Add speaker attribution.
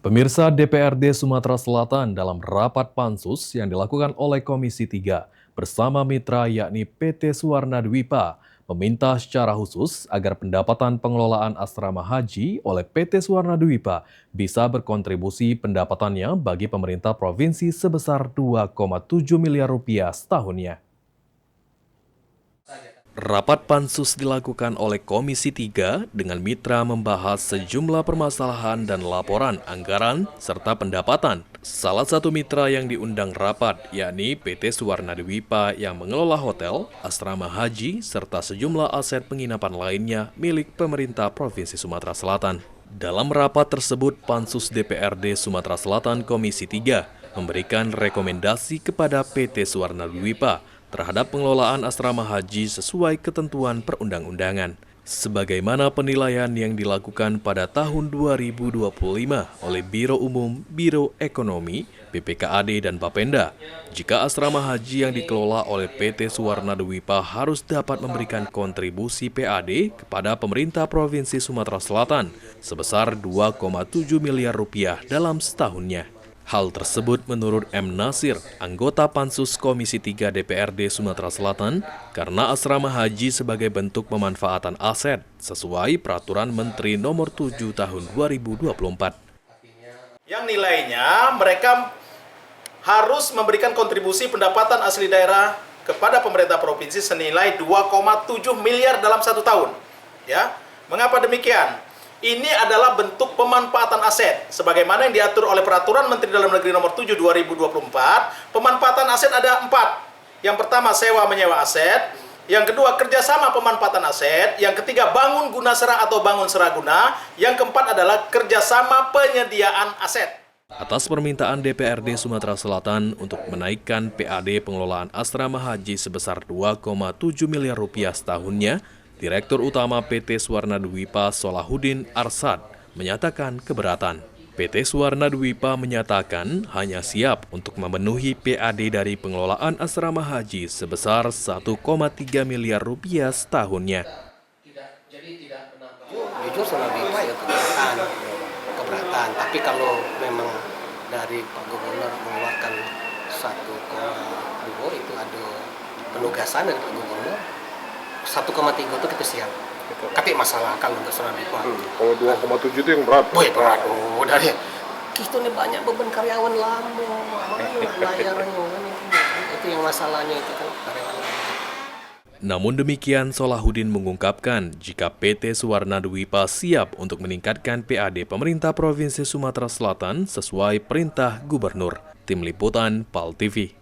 Speaker 1: Pemirsa DPRD Sumatera Selatan dalam rapat pansus yang dilakukan oleh Komisi 3 bersama mitra yakni PT Suwarna Dwipa meminta secara khusus agar pendapatan pengelolaan asrama haji oleh PT Suwarna Dwipa bisa berkontribusi pendapatannya bagi pemerintah provinsi sebesar 2,7 miliar rupiah setahunnya. Rapat pansus dilakukan oleh Komisi 3 dengan mitra membahas sejumlah permasalahan dan laporan anggaran serta pendapatan. Salah satu mitra yang diundang rapat yakni PT Suwarna Dwipa yang mengelola hotel, asrama haji, serta sejumlah aset penginapan lainnya milik pemerintah Provinsi Sumatera Selatan. Dalam rapat tersebut, Pansus DPRD Sumatera Selatan Komisi 3 memberikan rekomendasi kepada PT Suwarna Dwipa terhadap pengelolaan asrama haji sesuai ketentuan perundang-undangan. Sebagaimana penilaian yang dilakukan pada tahun 2025 oleh Biro Umum, Biro Ekonomi, BPKAD, dan Bapenda, jika asrama haji yang dikelola oleh PT Suwarna Dwipa harus dapat memberikan kontribusi PAD kepada pemerintah Provinsi Sumatera Selatan sebesar 2,7 miliar rupiah dalam setahunnya. Hal tersebut menurut M. Nasir, anggota Pansus Komisi 3 DPRD Sumatera Selatan, karena asrama haji sebagai bentuk pemanfaatan aset sesuai Peraturan Menteri Nomor 7 Tahun 2024.
Speaker 2: Yang nilainya mereka harus memberikan kontribusi pendapatan asli daerah kepada pemerintah provinsi senilai 2,7 miliar dalam 1 tahun. Ya, mengapa demikian? Ini adalah bentuk pemanfaatan aset. Sebagaimana yang diatur oleh Peraturan Menteri Dalam Negeri Nomor 7 2024, pemanfaatan aset ada 4. Yang pertama, sewa menyewa aset. Yang kedua, kerjasama pemanfaatan aset. Yang ketiga, bangun guna serah atau bangun seraguna. Yang keempat adalah kerjasama penyediaan aset.
Speaker 1: Atas permintaan DPRD Sumatera Selatan untuk menaikkan PAD pengelolaan asrama haji sebesar 2,7 miliar rupiah setahunnya, Direktur Utama PT Suwarna Dwipa Solahuddin Arsad menyatakan keberatan. PT Suwarna Dwipa menyatakan hanya siap untuk memenuhi PAD dari pengelolaan asrama haji sebesar 1,3 miliar rupiah setahunnya.
Speaker 3: Jujur Suwarna Dwipa ya keberatan. Tapi kalau memang dari Pak Gubernur mengeluarkan 1,2 itu ada penugasan dari Pak Gubernur. 1,3 itu kita siap. Tapi masalah kan untuk Suwarna Dwipa.
Speaker 4: Kalau 2,7 itu yang berat.
Speaker 3: Wih, berat. Dari kita nih banyak beban karyawan lama. Layarannya itu yang masalahnya itu kan karyawan lama.
Speaker 1: Namun demikian, Solahuddin mengungkapkan jika PT Suwarna Dwipa siap untuk meningkatkan PAD pemerintah Provinsi Sumatera Selatan sesuai perintah Gubernur. Tim Liputan PAL TV.